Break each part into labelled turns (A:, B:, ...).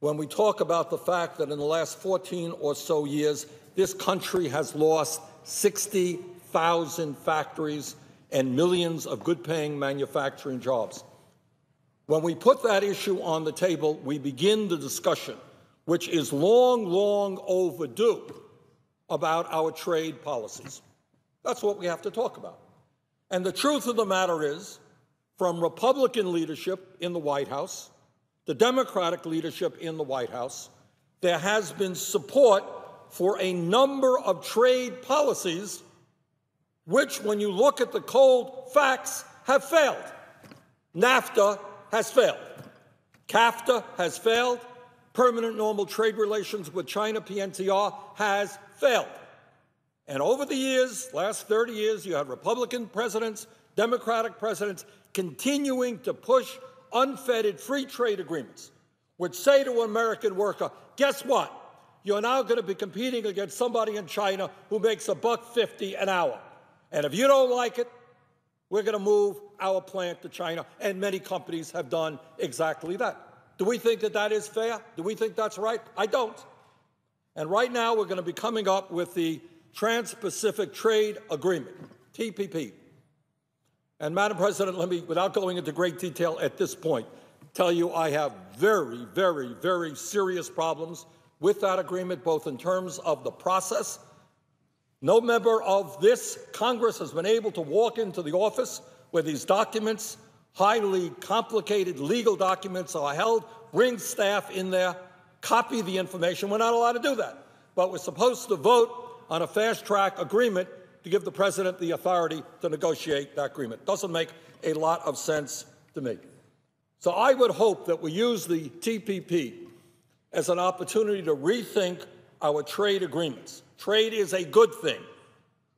A: when we talk about the fact that in the last 14 or so years, this country has lost 60,000 factories and millions of good-paying manufacturing jobs. When we put that issue on the table, we begin the discussion, which is long, long overdue, about our trade policies. That's what we have to talk about. And the truth of the matter is, from Republican leadership in the White House, the Democratic leadership in the White House, there has been support for a number of trade policies which, when you look at the cold facts, have failed. NAFTA has failed. CAFTA has failed. Permanent normal trade relations with China, PNTR, has failed. And over the years, last 30 years, you had Republican presidents, Democratic presidents, continuing to push unfettered free trade agreements, which say to an American worker, guess what? You're now going to be competing against somebody in China who makes $1.50 an hour. And if you don't like it, we're going to move our plant to China. And many companies have done exactly that. Do we think that that is fair? Do we think that's right? I don't. And right now, we're going to be coming up with the Trans-Pacific Trade Agreement, TPP. And, Madam President, let me, without going into great detail at this point, tell you I have very, very, very serious problems with that agreement, both in terms of the process. No member of this Congress has been able to walk into the office where these documents, highly complicated legal documents, are held, bring staff in there, copy the information. We're not allowed to do that. But we're supposed to vote on a fast-track agreement to give the president the authority to negotiate that agreement. Doesn't make a lot of sense to me. So I would hope that we use the TPP as an opportunity to rethink our trade agreements. Trade is a good thing,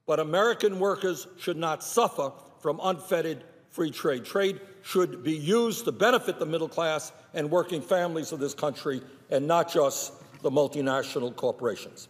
A: but American workers should not suffer from unfettered free trade. Trade should be used to benefit the middle class and working families of this country, and not just the multinational corporations.